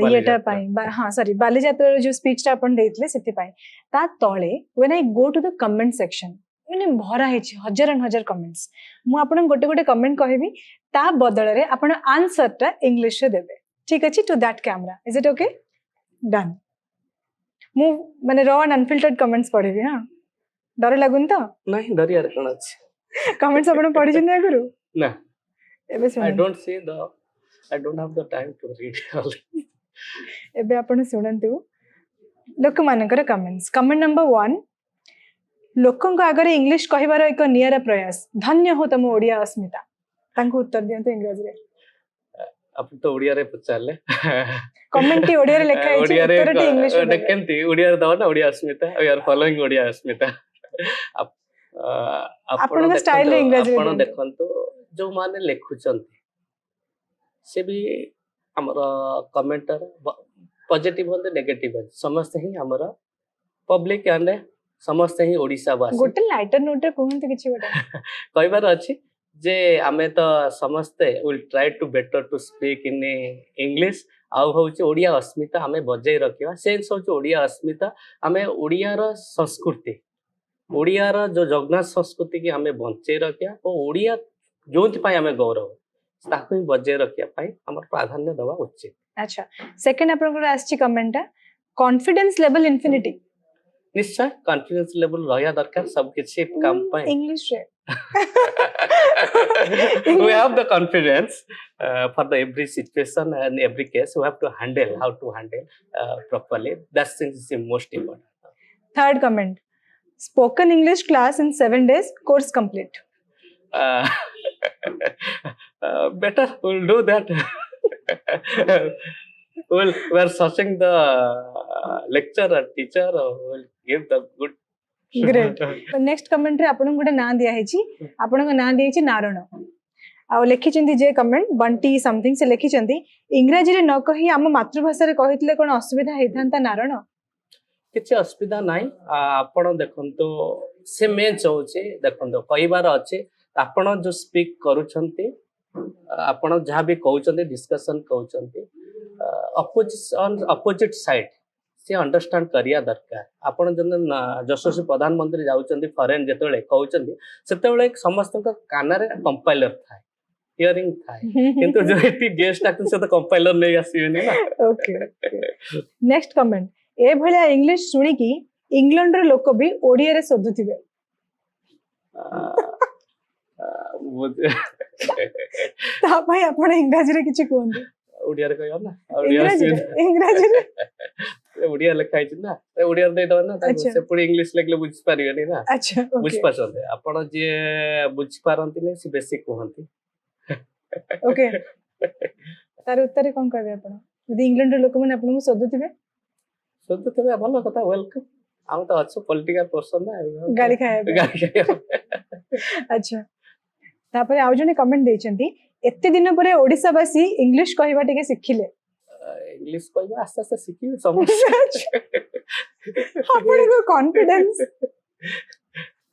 A: येटा पाई हां सॉरी बालीजात्रा रो जो स्पीच टा आपण देइतले सेति पाई ता तळे when I go to the comment section माने भरा हेछि हजार एंड हजार कमेंट्स मु आपण गोटे गोटे कमेंट कहबी ता बदल रे आपण आंसर टा इंग्लिश रे देबे ठीक अछि to that camera is it okay done मु माने रॉ एंड अनफिल्टर्ड कमेंट्स पढेबी हां डर लागुन तो
B: नहीं डरियार कोन अछि
A: कमेंट्स आपण पढि जने आगुरु
B: ना
A: एबे सुन
B: I don't have the time to read all
A: एबे आपण सुनंतु लोक मानकर कमेंट्स कमेंट नंबर 1 लोकन को आगरे इंग्लिश कहिबार एक नियरा प्रयास धन्य हो तम ओडिया अस्मिता तांको उत्तर दियंतु इंग्लिश रे
B: आप तो ओडिया रे पचाले
A: कमेंट टी ओडिया रे लिखा है उत्तर टी इंग्लिश रे
B: केंती ओडिया रे दवा ना ओडिया अस्मिता वी आर फॉलोइंग ओडिया अस्मिता
A: आपण का स्टाइल रे इंग्लिश रे
B: आपण देखंतु जो माने लेखुचंती से भी हमर कमेंटर पॉजिटिव होते नेगेटिव समस्त ही हमर पब्लिक आने समस्त ही ओडिसा वासी
A: गोटे लाइटर नोट रे कोहंत किछि बटा
B: कहबार अछि जे आमे तो समस्ते will try to better to speak in English आउ होची ओडिया अस्मिता आमे बजाई रखिबा सेन्स होची ओडिया अस्मिता आमे ओडिया रो संस्कृति ओडिया रो जो जगन्नाथ संस्कृति की आमे बंचै रखिया और ओडिया जोंथि पाई आमे गौरव ताकू बजाई रखिया पाई हमर प्राधान्य दवा उचित।
A: अच्छा सेकंड आपनकर आछि कमेंट कॉन्फिडेंस लेवल इन्फिनिटी
B: निश्चय कॉन्फिडेंस लेवल रहया दरकार सब किछि काम पाई
A: इंग्लिश रे
B: we have the confidence for the every situation and every case we have to handle how to handle properly that thing is the most important.
A: Third comment spoken English class in 7 days course complete
B: uh, better we'll do that. We are searching the lecturer teacher will give the good
A: great next comment रे आपन गोटे ना दिया हेची आपन को ना दिया नारण आ लिखि जे कमेंट बंटी समथिंग से लिखि इंग्रजी रे न कही आम मातृभाषा रे कहितले कोन असुविधा हेथांता नारण
B: किछि असुविधा नाही आपण देखंतो से मैच होचे देखंतो कई बार अछि आपण जो स्पीक करूछंती आपण जहा भी कहउछंती डिस्कशन कहउछंती अपोजिट साइड से अंडरस्टैंड करिया दरकार आपण जन यशस्वी प्रधानमंत्री जाउछंती फॉरेन जेतले कहउछंती सेतले समस्त काना रे कंपाइलर थाए हियरिंग थाए किंतु जो एटी गेस्ट आकु से तो कंपाइलर नै आसीबेनी ना।
A: ओके नेक्स्ट कमेंट ए भलिया इंग्लिश सुनी की इंग्लैंड रे लोक भी ओडिया रे शोधुथिबे ता भाई आपण इंग्रजी रे किछि कोन
B: ओडिया रे कहयो ना
A: इंग्रजी रे
B: ओडिया लिखा है ना ओडिया दे दो ना से पूरी इंग्लिश लिखले बुझ पारियनी ना।
A: अच्छा
B: बुझ पाछते आपण जे बुझ पारंती नै से बेसिक कहंती
A: ओके तार उत्तर कोन करबे आपण यदि इंग्लैंड रे लोक माने आपण को
B: शोधुथिबे भलो कथा वेलकम हम तो अच्छो पॉलिटिकल पर्सन ना
A: गाड़ी खाए अच्छा तापर आउ जने कमेंट दैछंती एते दिन परे ओडिसावासी इंग्लिश कहबा टिके सिखिले
B: इंग्लिश कहबा आस्ते आस्ते सिखि समझ
A: आपण को कॉन्फिडेंस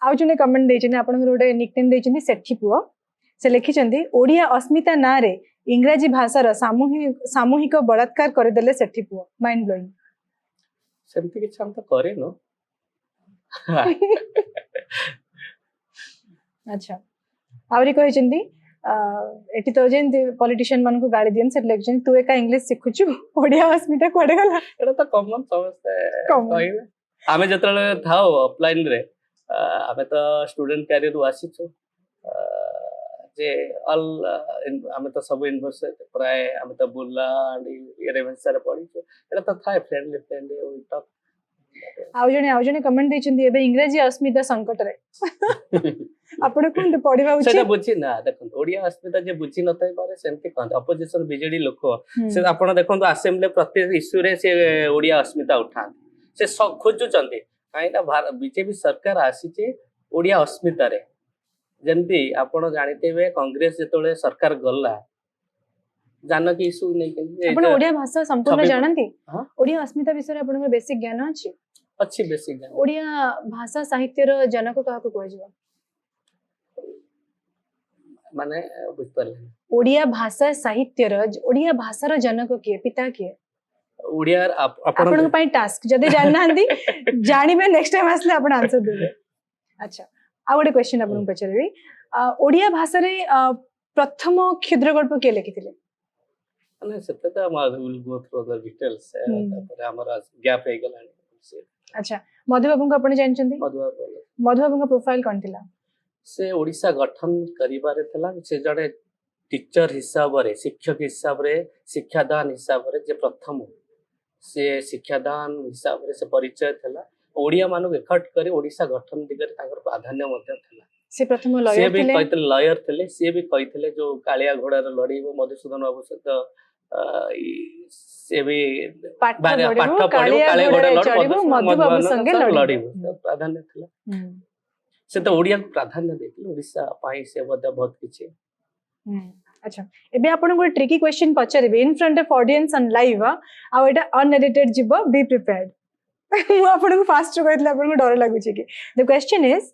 A: आउ जने कमेंट दैछंती आपण गोटे निकनेम दैछंती सेठी पुओ से लिखिछंती ओडिया अस्मिता ना रे इंग्रजी भाषार सामूहिक बलात्कार कर देले सेठी पुओ माइंड ब्लोइंग
B: सेमती किछ हम तो करे नो। अच्छा
A: आवरी कहिछंती एटी तो जेन पॉलिटिशियन मन को गाड़ी दियन से लेक्चर तू एका इंग्लिश सिखुछु ओडिया अस्मिता कोडे गला
B: एटा तो कॉमन समझते कहिबे आमे जतले थाओ ऑफलाइन रे आमे तो स्टूडेंट कैरियर वासिछु जे ऑल आमे तो सब यूनिवर्सिटी प्राय आमे तो बुला रेवेन्सा रे पढिछु एटा तो थाए फ्रेंडली वी टॉक
A: आउ जने कमेंट दैछंती एबे इंग्रजी अस्मिता संकट रे आपण कोन पढिबा उचित
B: सेटा बुझी ना देखन ओडिया अस्मिता जे बुझी नथाय पारे सेमति कोन अपोजिशन बीजेडी लोक से आपण देखन असेंबली प्रत्येक इश्यू रे से ओडिया अस्मिता उठा से खोजु चंदी काई ना बीजेपी सरकार आसी जे ओडिया अस्मिता रे जेंति आपण जानितेबे कांग्रेस जेतोले सरकार गल्ला जानकी इश्यू नै के
A: आपण ओडिया भाषा संपूर्ण जानंती ओडिया अस्मिता विषय आपण बेसिक ज्ञान अछि
B: बेसिक ज्ञान
A: ओडिया भाषा साहित्य रो जनक काहा को कहजिबा
B: माने बुझ परले
A: ओडिया भाषा साहित्य रो ओडिया भाषा रो जनक के पिता के
B: ओडिया
A: आपण पई टास्क जदे जाननांदी जानिबे नेक्स्ट टाइम आसले आपण आंसर देबे। अच्छा आ गोटे क्वेश्चन आपण पचरबी ओडिया भाषा रे प्रथम क्षुद्र गल्प के लिखिथिले
B: माने सेते त will go through the details तापर हमरा गैप हे गलानी।
A: अच्छा मधुबाबू को आपण जानचंदी मधुबाबू का प्रोफाइल कोन थिला
B: से ओडिसा गठन करिबारे थला से जड़े टीचर हिसाब रे शिक्षक हिसाब रे शिक्षादान हिसाब रे जे प्रथम से शिक्षादान हिसाब रे से परिचय थला ओडिया मानु एफर्ट करी ओडिसा गठन दिगरे ताकर प्राधान्य मध्य थला
A: से प्रथम लॉयर
B: से भी कहितले लॉयर थले से भी कहितले जो कालिया घोड़ा रे लड़ीबो मधुसूदन बाबू सहित से भी
A: पाठ पढिबो कालिया घोड़ा लड़ीबो मधुबाबू संगे लड़ीबो
B: प्राधान्य थला से तो ओडिया को प्राधान्य देती ओडिसा पाई से बद बहुत किछि।
A: अच्छा एबे आपण को ट्रिकी क्वेश्चन पचरबे in front of audience on live आ एटा अनएडिटेड जिवो बी प्रिपेयर्ड मु आपण को फास्ट कहतले आपण को डर लागु छी कि द क्वेश्चन इज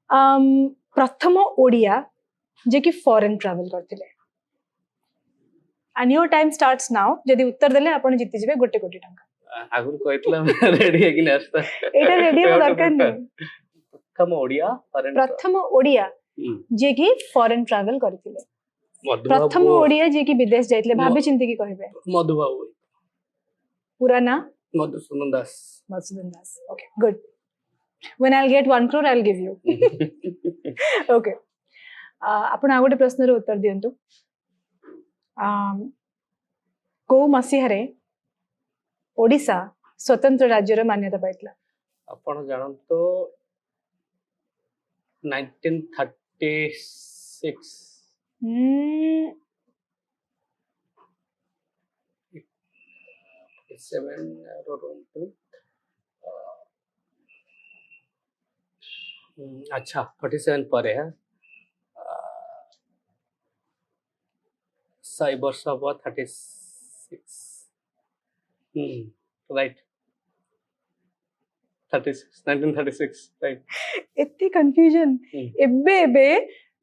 A: प्रथम ओडिया जे कि फॉरेन ट्रैवल करथिले and your time starts now जदि उत्तर देले आपण जीति जिवे 1 कोटी टंका
B: आगुन कहतला रेडी है कि नस्ता
A: एटा रेडी हो दरकार नहीं
B: प्रथम ओडिया
A: प्रथम ओडिया जे कि फॉरेन ट्रैवल करथिले प्रथम ओडिया जे कि विदेश जाइतले भाबे चिंती की कहबे
B: मधुबाबू
A: पूरा ना
B: मधुसूदन दास
A: Madhusudan Das. Okay, good. When I'll get 1 crore, I'll give you. Okay. आपण आ गोटे प्रश्नर उत्तर दियंतु को मसीहारे ओडिशा स्वतंत्र राज्यर मान्यता पाइतला
B: आपण जानतो 1936 7 अच्छा 47 पर है 100 वर्ष हुआ 36 राइट 1936 राइट
A: एत्ती कंफ्यूजन एबे एबे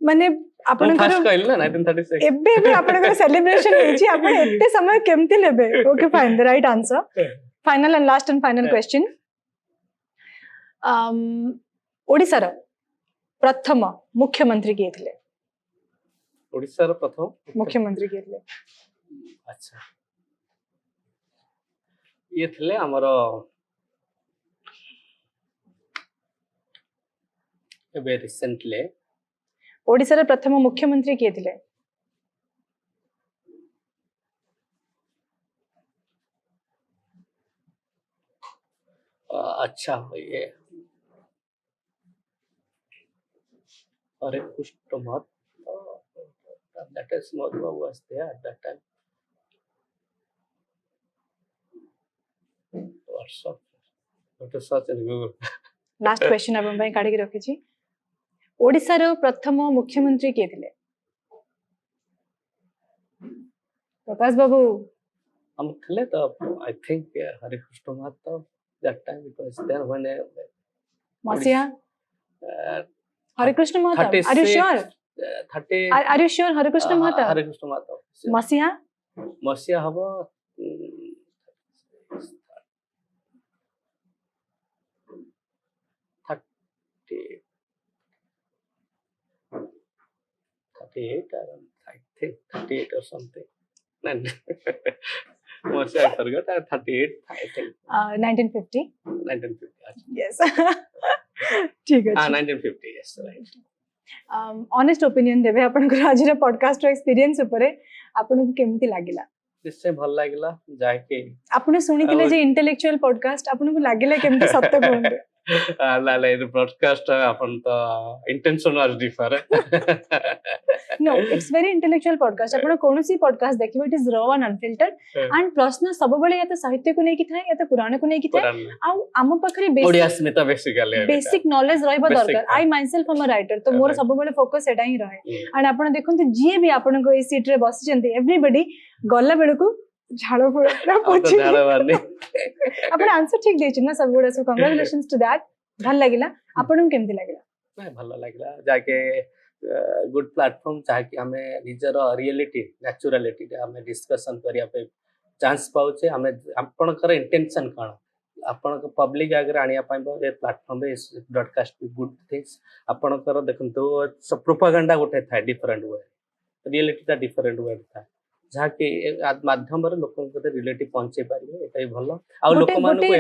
A: माने आपण
B: फर्स्ट कहल ना 1936
A: एबे एबे आपण सेलिब्रेशन हेची आपण एत्ते समय केमती लेबे okay fine the right answer final and last and final question Odisha रो प्रथम मुख्यमंत्री किए थिले
B: ओडिसा रो प्रथम
A: मुख्यमंत्री किए थिले
B: अच्छा ये थिले हमरो एबे रिसेंटली
A: ओडिसा रो प्रथम मुख्यमंत्री किए थिले
B: अच्छा ये Hare Krishna Math, that is Madhva was there at that time. WhatsApp. What is such in Google?
A: Last question आपण ପାଇଁ काढी रखी छी ओडिसा रो प्रथम मुख्यमंत्री के थिले प्रकाश बाबू
B: हम थिले तो I think Hare Krishna Math that time it was there when
A: मसिया Hare Krishna Mahatab. Are you sure?
B: 30
A: Are you sure Hare Krishna Mahatab?
B: Hare Krishna Mahatab.
A: मसिया
B: मसिया हबो 38 I think 38 or something. Mostly I forgot. 38 I think.
A: 1950.
B: 1950.
A: Yes. ठीक है.
B: 1950 yes right.
A: Honest opinion देबे आपन को आज रे podcast रो experience ऊपर आपन को केमती लागिला
B: निश्चय भल लागिला जाके
A: आपने सुनिथिले जे इंटेलेक्चुअल पॉडकास्ट आपन को लागिला केमती सत्य कोन
B: लाला ये ब्रॉडकास्ट अपन तो intention was different
A: no it's very intellectual podcast आपण कोनोसी पॉडकास्ट देखिबो it is raw and unfiltered and प्रश्न सब बळे या तो साहित्य को नै कि थाए या तो पुराण को नै कि थाए आ आम पखरे
B: ओडिया स्मिता बेसिकली
A: बेसिक नॉलेज रहबो दरकार I myself am a writer तो मोर सब बळे फोकस एटा ही रहे एंड आपण देखंतु जे भी आपण को ए सीट रे बसि जंती एवरीबॉडी गल्ला बेळ को झाड़ो पड़ा पूछी आपण आंसर ठीक देछि ना सब गुडा सो कांग्रेचुलेशंस टू दैट भल लागिला आपण केमति लागिला
B: नहीं भल लागिला जाके गुड प्लेटफॉर्म चाहे हमें निजर रियलिटी नेचुरलिटी हमें डिस्कशन करिया पे चांस पाउचे हमें आपनकर इंटेंशन कोन आपन पब्लिक आगे आनिया पाइबो ए प्लेटफॉर्म रे ब्रॉडकास्ट गुड थिंग्स आपनकर देखंतो प्रोपेगेंडा गोटे था डिफरेंट वे रियलिटी ता डिफरेंट वे था जाके माध्यम रे लोकन को रिलेटिव पहुंचे पारिबे एटाई भलो आ लोक मान को
A: गोटे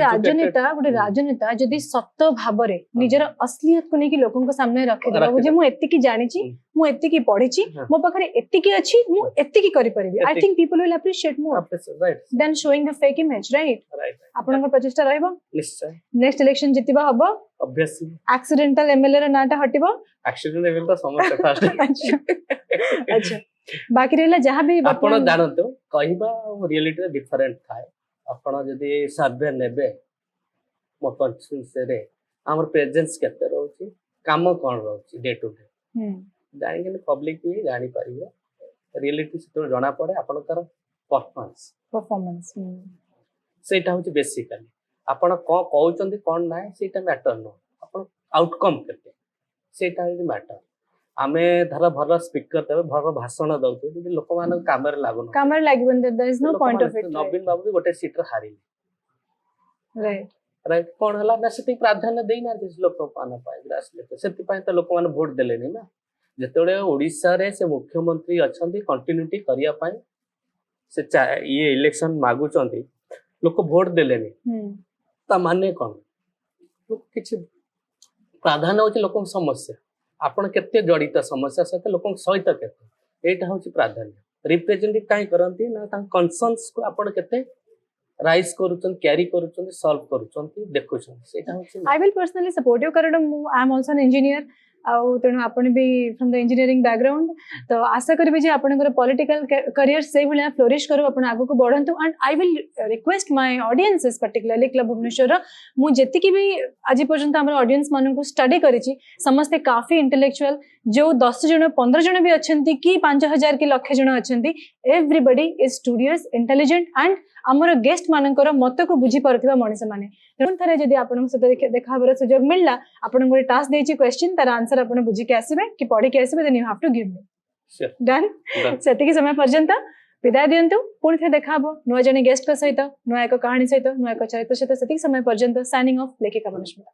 A: राजनेता जदी सत्य भाव रे निजर असलियत को नै कि लोकन को सामने रखे देबो जे मु एत्ती की जानि छी मु एत्ती की पढी छी मो पखरे एत्ती की अछि मु एत्ती की करि परिबी I think people will appreciate more
B: right
A: then showing the fake image right आपन को प्रचेष्टा रहबो
B: निश्चय
A: नेक्स्ट इलेक्शन जितिबा हबो
B: ऑब्वियसली
A: एक्सीडेंटल एमएलए रे नाटा हटिबो
B: एक्सीडेंट एमएलए तो समझ फास्ट
A: अच्छा बाकी रहला जहां भी
B: आपण जानतो कहिबा रियलिटी डिफरेंट थाए आपण जदी सर्वे नेबे मो कॉन्शियस रे हमर प्रेजेंस केते रहउची काम कोन रहउची डे टू डे जानि पब्लिक भी जानि परिबे रियलिटी से जाना पड़े आपण कर परफॉर्मेंस सेटा होची बेसिकली आपण को कहउचंदी कोन नाय सेटा मैटर नो आपण आउटकम केते सेटा इज मैटर आमे धर भल स्पीकर देबे भल भाषण दउतो जे लोक मान काम रे लागुन
A: कामर लागबन there is no point of it
B: Naveen Babu भी गोटे सीट रे हारिले
A: राइट
B: राइट कोन हला ना सेति प्राधान्य देई ना दिस लोक मान पाइ आसले तो सेति पाइ त लोक मान वोट देलेनी ना जेतेबे ओडिसा रे से मुख्यमंत्री अछंती कंटिन्यूटी करिया पाइ से ये इलेक्शन मागु चंती लोक वोट देलेनी ता माने कोन लोक किछ प्राधान्य होची लोक समस्या आपण केते जड़ित समस्या सहित लोक सहित केते एटा होची प्राधान्य रिप्रेजेंटेटिव काई करंती ना ता कंसर्न्स को आपण केते राइज करूछन कैरी करूछन सॉल्व करूछन देखुछन सेटा होची
A: I will personally support you कारण I am also an engineer आउ तेणु आपण भी फ्रॉम द इंजीनियरिंग बैकग्राउंड तो आशा करी जे आपनकर पॉलिटिकल करियर से भलिया फ्लोरिश करू आपण आगु को बढ़ंतु and I will request my audiences particularly club Bhubaneswar मु जेति की भी आज पर्यंत हमर ऑडियंस मानन को स्टडी करिछि समस्त काफी इंटेलेक्चुअल जो 10 जण 15 जण भी अछंती कि 5000 की लक्ष जण अछंती everybody is studious intelligent and हमर गेस्ट मानकर मत को बुझी परथिबा मनुष्य माने तेणु थरे जदि आपन सहित देखा हबर सुयोग मिलला आपन गोटे टास्क देछि क्वेश्चन तार आंसर आपन बुझी के आसीबे कि पढ़ी के आसीबे then you have to give me done सेति की समय पर्यंत विदाय दियंतु पुणी थे देखा हबो नुआ जने गेस्ट का सहित नुआ एक कहानी सहित नुआ एक चरित्र सहित सेति समय पर्यंत साइनिंग ऑफ लेखिका मनस्मिता।